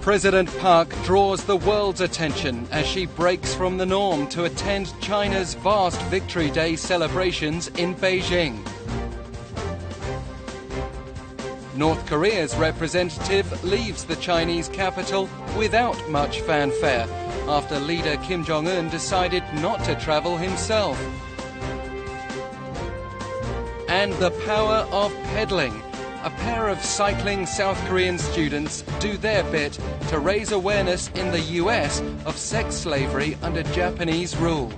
President Park draws the world's attention as she breaks from the norm to attend China's vast Victory Day celebrations in Beijing. North Korea's representative leaves the Chinese capital without much fanfare after leader Kim Jong-un decided not to travel himself. And the power of peddling. A pair of cycling South Korean students do their bit to raise awareness in the US of sex slavery under Japanese rule.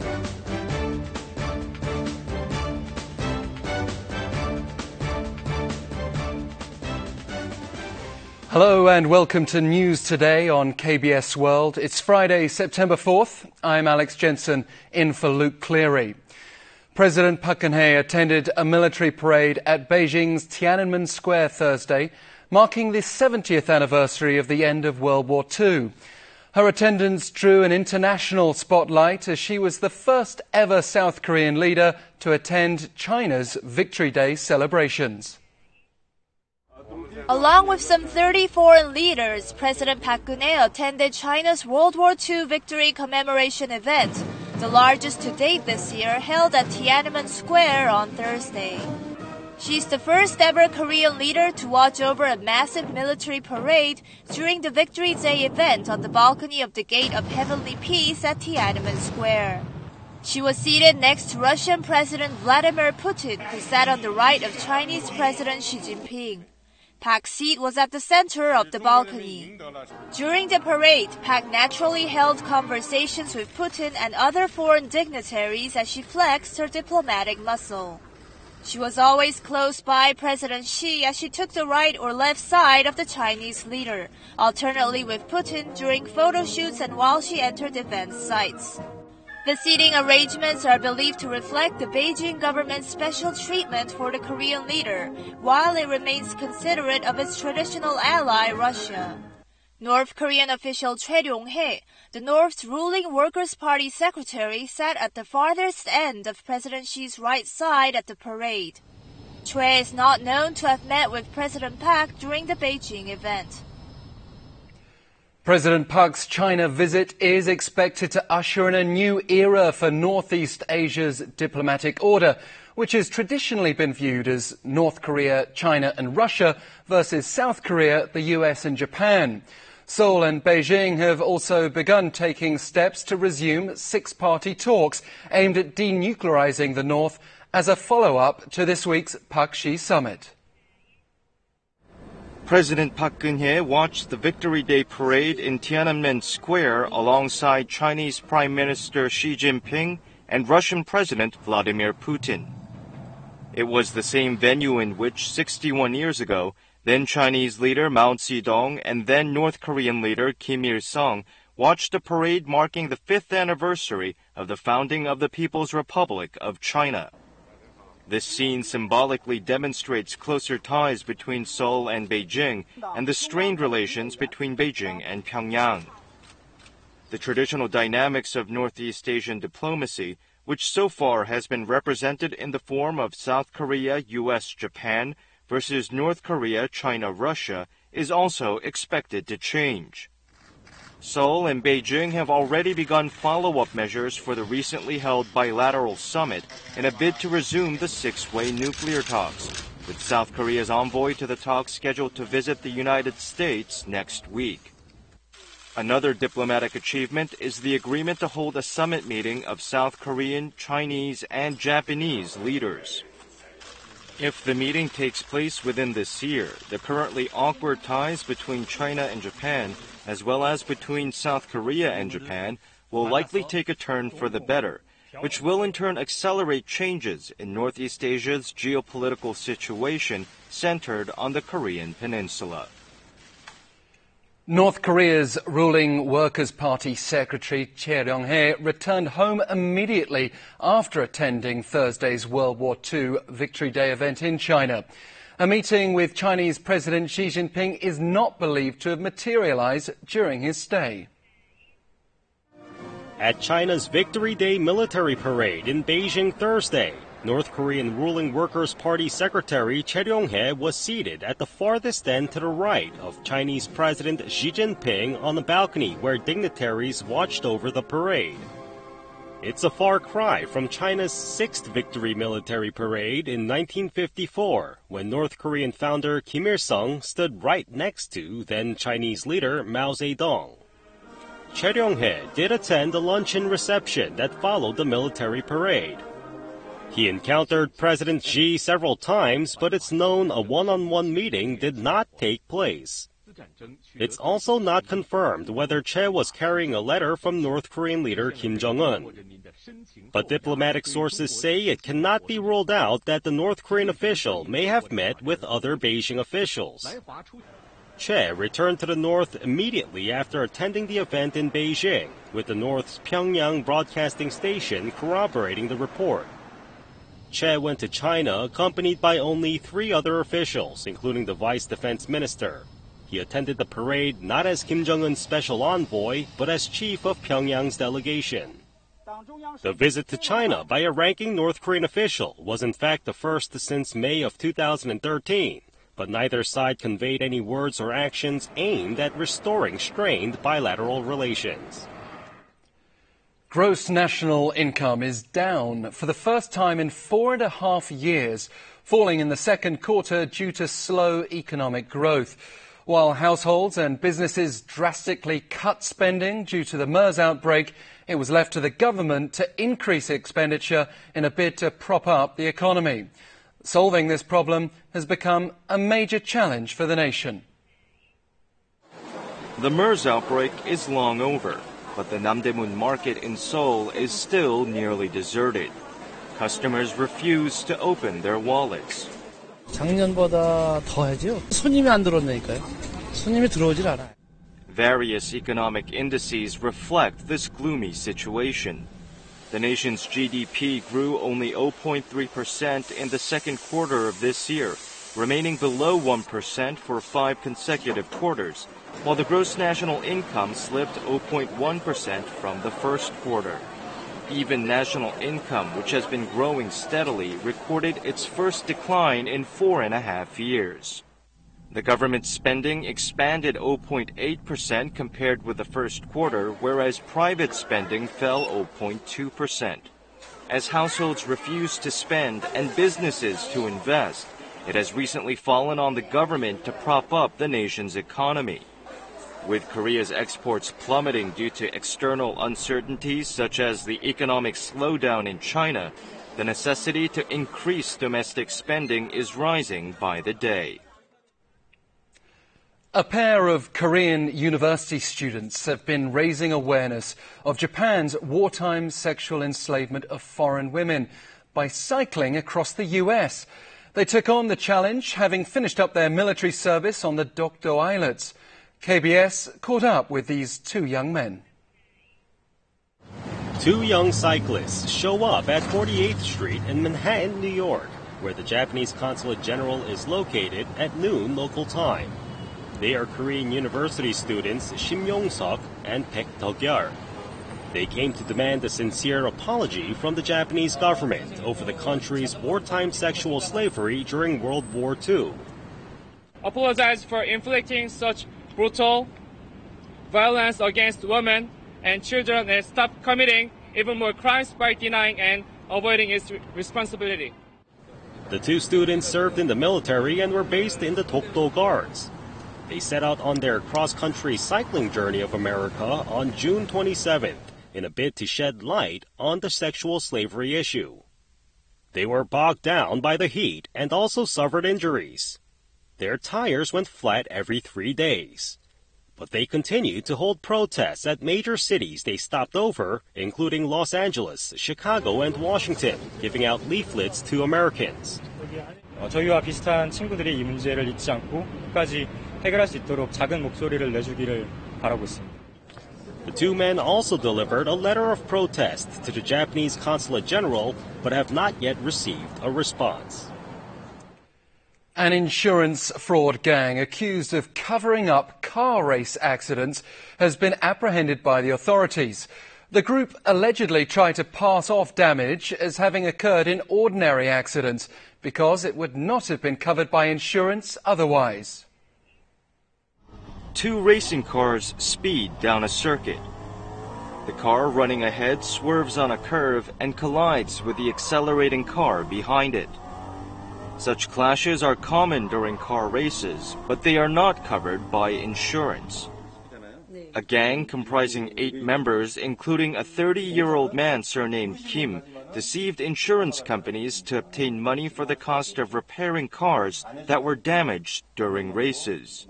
Hello and welcome to News Today on KBS World. It's Friday, September 4th. I'm Alex Jensen, in for Luke Cleary. President Park Geun-hye attended a military parade at Beijing's Tiananmen Square Thursday, marking the 70th anniversary of the end of World War II. Her attendance drew an international spotlight as she was the first ever South Korean leader to attend China's Victory Day celebrations. Along with some 30 foreign leaders, President Park Geun-hye attended China's World War II victory commemoration event, the largest to date this year, held at Tiananmen Square on Thursday. She's the first ever Korean leader to watch over a massive military parade during the Victory Day event on the balcony of the Gate of Heavenly Peace at Tiananmen Square. She was seated next to Russian President Vladimir Putin, who sat on the right of Chinese President Xi Jinping. Park's seat was at the center of the balcony. During the parade, Park naturally held conversations with Putin and other foreign dignitaries as she flexed her diplomatic muscle. She was always close by President Xi as she took the right or left side of the Chinese leader, alternately with Putin during photo shoots and while she entered event sites. The seating arrangements are believed to reflect the Beijing government's special treatment for the Korean leader, while it remains considerate of its traditional ally, Russia. North Korean official Choe Ryong-hae, the North's ruling Workers' Party secretary, sat at the farthest end of President Xi's right side at the parade. Choe is not known to have met with President Park during the Beijing event. President Park's China visit is expected to usher in a new era for Northeast Asia's diplomatic order, which has traditionally been viewed as North Korea, China and Russia versus South Korea, the US and Japan. Seoul and Beijing have also begun taking steps to resume six-party talks aimed at denuclearizing the North as a follow-up to this week's Park-Xi summit. President Park Geun-hye watched the Victory Day parade in Tiananmen Square alongside Chinese Prime Minister Xi Jinping and Russian President Vladimir Putin. It was the same venue in which 61 years ago, then Chinese leader Mao Zedong and then North Korean leader Kim Il-sung watched a parade marking the 5th anniversary of the founding of the People's Republic of China. This scene symbolically demonstrates closer ties between Seoul and Beijing and the strained relations between Beijing and Pyongyang. The traditional dynamics of Northeast Asian diplomacy, which so far has been represented in the form of South Korea, US, Japan versus North Korea, China, Russia, is also expected to change. Seoul and Beijing have already begun follow-up measures for the recently held bilateral summit in a bid to resume the six-way nuclear talks, with South Korea's envoy to the talks scheduled to visit the United States next week. Another diplomatic achievement is the agreement to hold a summit meeting of South Korean, Chinese, and Japanese leaders. If the meeting takes place within this year, the currently awkward ties between China and Japan, as well as between South Korea and Japan, will likely take a turn for the better, which will in turn accelerate changes in Northeast Asia's geopolitical situation centered on the Korean Peninsula. North Korea's ruling Workers' Party secretary Choe Ryong-hae returned home immediately after attending Thursday's World War II Victory Day event in China. A meeting with Chinese President Xi Jinping is not believed to have materialized during his stay. At China's Victory Day military parade in Beijing Thursday, North Korean ruling Workers' Party Secretary Choe Ryong-hae was seated at the farthest end to the right of Chinese President Xi Jinping on the balcony where dignitaries watched over the parade. It's a far cry from China's 6th Victory Military Parade in 1954, when North Korean founder Kim Il-sung stood right next to then Chinese leader Mao Zedong. Choe Ryong-hae did attend a luncheon reception that followed the military parade. He encountered President Xi several times, but it's known a one-on-one meeting did not take place. It's also not confirmed whether Choe was carrying a letter from North Korean leader Kim Jong-un. But diplomatic sources say it cannot be ruled out that the North Korean official may have met with other Beijing officials. Choe returned to the north immediately after attending the event in Beijing, with the North's Pyongyang broadcasting station corroborating the report. Choe went to China accompanied by only 3 other officials, including the vice defense minister. He attended the parade not as Kim Jong-un's special envoy, but as chief of Pyongyang's delegation. The visit to China by a ranking North Korean official was in fact the first since May of 2013, but neither side conveyed any words or actions aimed at restoring strained bilateral relations. Gross national income is down for the first time in 4.5 years, falling in the second quarter due to slow economic growth. While households and businesses drastically cut spending due to the MERS outbreak, it was left to the government to increase expenditure in a bid to prop up the economy. Solving this problem has become a major challenge for the nation. The MERS outbreak is long over, but the Namdaemun market in Seoul is still nearly deserted. Customers refuse to open their wallets. 작년보다 더하죠. 손님이 안 들어온다니까요. 손님이 들어오질 않아요. Various economic indices reflect this gloomy situation. The nation's GDP grew only 0.3% in the second quarter of this year, remaining below 1% for 5 consecutive quarters, while the gross national income slipped 0.1% from the first quarter. Even national income, which has been growing steadily, recorded its first decline in 4.5 years. The government's spending expanded 0.8% compared with the first quarter, whereas private spending fell 0.2%. As households refuse to spend and businesses to invest, it has recently fallen on the government to prop up the nation's economy. With Korea's exports plummeting due to external uncertainties such as the economic slowdown in China, the necessity to increase domestic spending is rising by the day. A pair of Korean university students have been raising awareness of Japan's wartime sexual enslavement of foreign women by cycling across the US. They took on the challenge, having finished up their military service on the Dokdo Islets. KBS caught up with these 2 young men. 2 young cyclists show up at 48th Street in Manhattan, New York, where the Japanese Consulate General is located at noon local time. They are Korean university students Shim Yong-seok and Baek Do-gyul. They came to demand a sincere apology from the Japanese government over the country's wartime sexual slavery during World War II. Apologize for inflicting such brutal violence against women and children and stop committing even more crimes by denying and avoiding its responsibility. The 2 students served in the military and were based in the Dokdo Guards. They set out on their cross-country cycling journey of America on June 27th in a bid to shed light on the sexual slavery issue. They were bogged down by the heat and also suffered injuries. Their tires went flat every 3 days. But they continued to hold protests at major cities they stopped over, including Los Angeles, Chicago, and Washington, giving out leaflets to Americans. 저희와 비슷한 친구들이 이 문제를 잊지 않고 끝까지 해결할 수 있도록 작은 목소리를 내주기를 바라고 있습니다. The 2 men also delivered a letter of protest to the Japanese Consulate General, but have not yet received a response. An insurance fraud gang accused of covering up car race accidents has been apprehended by the authorities. The group allegedly tried to pass off damage as having occurred in ordinary accidents because it would not have been covered by insurance otherwise. Two racing cars speed down a circuit. The car running ahead swerves on a curve and collides with the accelerating car behind it. Such clashes are common during car races, but they are not covered by insurance. A gang comprising 8 members, including a 30-year-old man surnamed Kim, deceived insurance companies to obtain money for the cost of repairing cars that were damaged during races.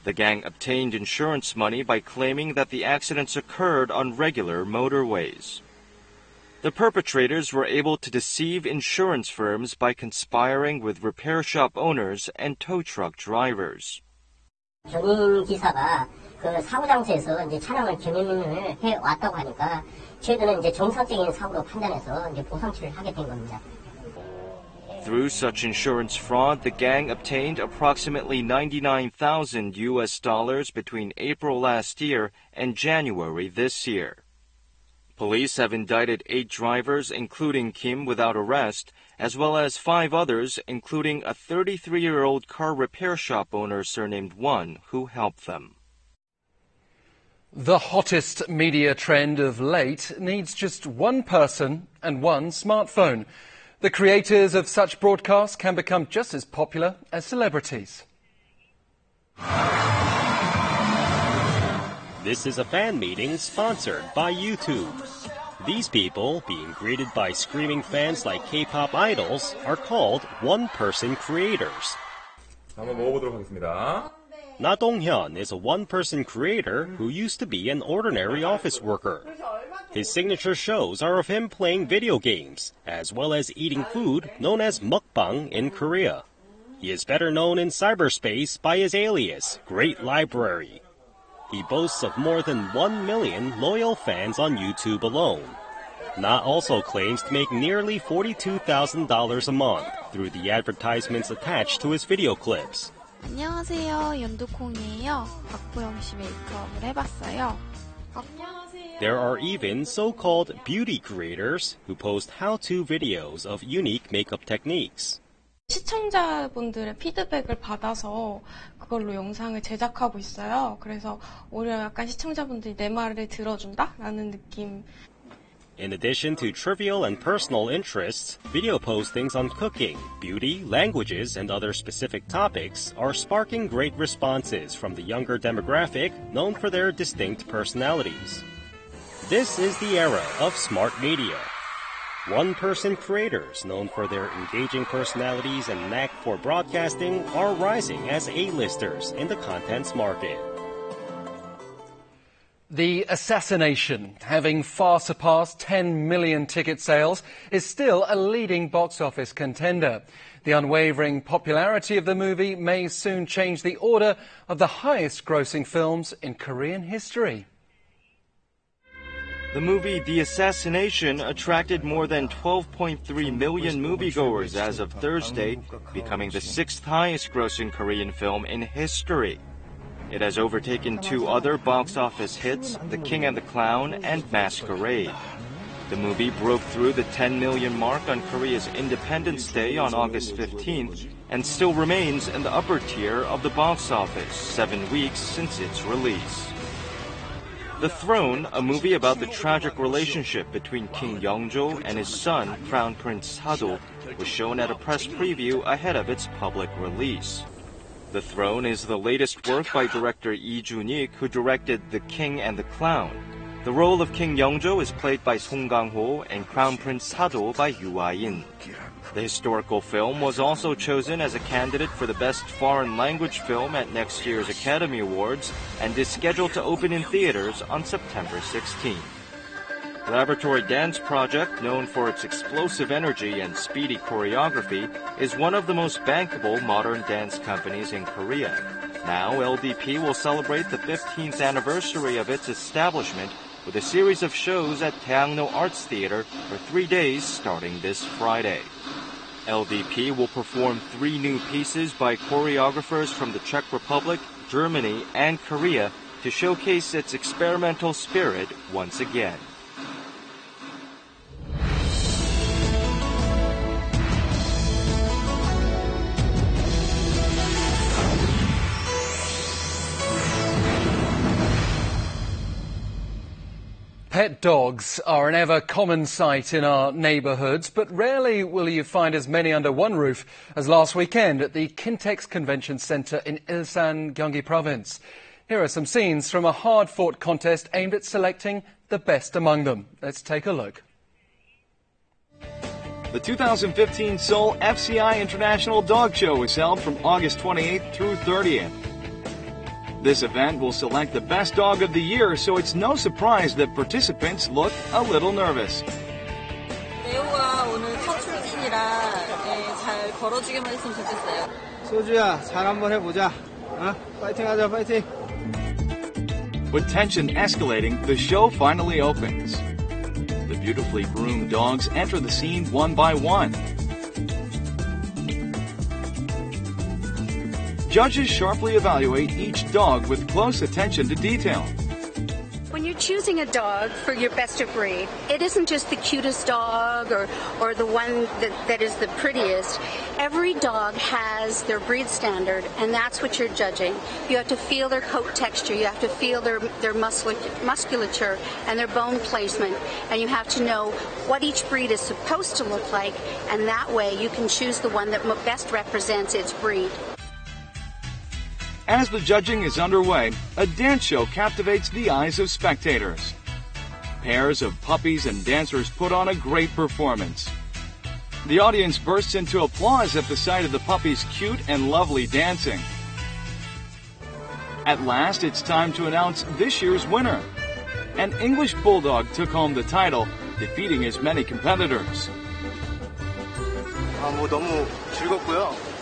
The gang obtained insurance money by claiming that the accidents occurred on regular motorways. The perpetrators were able to deceive insurance firms by conspiring with repair shop owners and tow truck drivers. 견인 기사가 그 사고 장소에서 이제 차량을 견인을 해 왔다고 하니까 저희들은 이제 정상적인 사고로 판단해서 이제 보상치를 하게 된 겁니다. Through such insurance fraud, the gang obtained approximately $99,000 between April last year and January this year. Police have indicted 8 drivers, including Kim, without arrest, as well as 5 others, including a 33-year-old car repair shop owner surnamed Won, who helped them. The hottest media trend of late needs just one person and one smartphone. The creators of such broadcasts can become just as popular as celebrities. This is a fan meeting sponsored by YouTube. These people, being greeted by screaming fans like K-pop idols, are called one-person creators. 한번 먹어보도록 하겠습니다. Na Dong-hyun is a one-person creator who used to be an ordinary office worker. His signature shows are of him playing video games, as well as eating food known as mukbang in Korea. He is better known in cyberspace by his alias, Great Library. He boasts of more than 1 million loyal fans on YouTube alone. Na also claims to make nearly $42,000 a month through the advertisements attached to his video clips. 안녕하세요. 연두콩이에요. 박보영 씨 메이크업을 해봤어요. There are even so-called beauty creators who post how-to videos of unique makeup techniques. 시청자분들의 피드백을 받아서 그걸로 영상을 제작하고 있어요. 그래서 오히려 약간 시청자분들이 내 말을 들어준다라는 느낌. In addition to trivial and personal interests, video postings on cooking, beauty, languages, and other specific topics are sparking great responses from the younger demographic known for their distinct personalities. This is the era of smart media. One-person creators known for their engaging personalities and knack for broadcasting are rising as A-listers in the contents market. The Assassination, having far surpassed 10 million ticket sales, is still a leading box office contender. The unwavering popularity of the movie may soon change the order of the highest-grossing films in Korean history. The movie The Assassination attracted more than 12.3 million moviegoers as of Thursday, becoming the 6th highest-grossing Korean film in history. It has overtaken 2 other box office hits, The King and the Clown and Masquerade. The movie broke through the 10 million mark on Korea's Independence Day on August 15th and still remains in the upper tier of the box office 7 weeks since its release. The Throne, a movie about the tragic relationship between King Yeongjo and his son, Crown Prince Sado, was shown at a press preview ahead of its public release. The Throne is the latest work by director Lee Jun-ik, who directed The King and the Clown. The role of King Yeongjo is played by Song Kang-ho and Crown Prince Sado by Yoo Ah-in. The historical film was also chosen as a candidate for the Best Foreign Language Film at next year's Academy Awards and is scheduled to open in theaters on September 16. Laboratory Dance Project, known for its explosive energy and speedy choreography, is one of the most bankable modern dance companies in Korea. Now, LDP will celebrate the 15th anniversary of its establishment with a series of shows at Taeangno Arts Theater for 3 days starting this Friday. LDP will perform 3 new pieces by choreographers from the Czech Republic, Germany, and Korea to showcase its experimental spirit once again. Pet dogs are an ever common sight in our neighbourhoods, but rarely will you find as many under one roof as last weekend at the Kintex Convention Centre in Ilsan, Gyeonggi Province. Here are some scenes from a hard-fought contest aimed at selecting the best among them. Let's take a look. The 2015 Seoul FCI International Dog Show was held from August 28th through 30th. This event will select the best dog of the year, so it's no surprise that participants look a little nervous. 레오가 오늘 첫 출진이라 잘 걸어주기만 했으면 좋겠어요. 소주야, 잘 한번 해보자. 파이팅하자, 파이팅. With tension escalating, the show finally opens. The beautifully groomed dogs enter the scene one by one. Judges sharply evaluate each dog with close attention to detail. When you're choosing a dog for your best of breed, it isn't just the cutest dog or the one that is the prettiest. Every dog has their breed standard, and that's what you're judging. You have to feel their coat texture, you have to feel their musculature and their bone placement, and you have to know what each breed is supposed to look like, and that way you can choose the one that best represents its breed. As the judging is underway, a dance show captivates the eyes of spectators. Pairs of puppies and dancers put on a great performance. The audience bursts into applause at the sight of the puppies' cute and lovely dancing. At last, it's time to announce this year's winner. An English bulldog took home the title, defeating his many competitors. 너무 즐겁고요.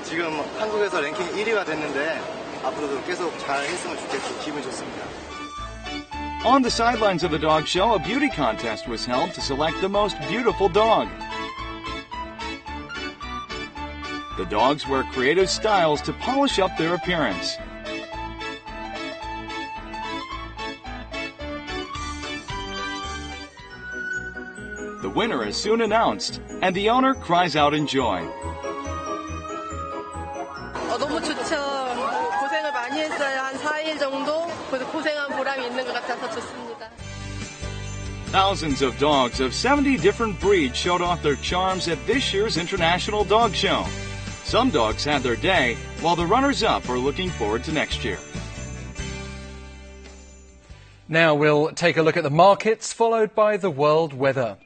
지금 한국에서 랭킹 1위가 됐는데 앞으로도 계속 잘 했으면 좋겠고 기분 좋습니다. On the sidelines of the dog show, a beauty contest was held to select the most beautiful dog. The dogs wear creative styles to polish up their appearance. The winner is soon announced, and the owner cries out in joy. 너무 좋죠. 고생을 많이 했어요. 한 4일 정도. 그래서 고생한 보람이 있는 것 같아서 좋습니다. Thousands of dogs of 70 different breeds showed off their charms at this year's International Dog Show. Some dogs had their day, while the runners-up are looking forward to next year. Now we'll take a look at the markets, followed by the world weather.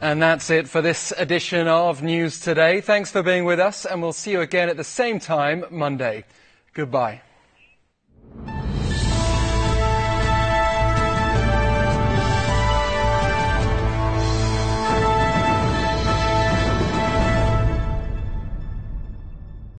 And that's it for this edition of News Today. Thanks for being with us, and we'll see you again at the same time Monday. Goodbye.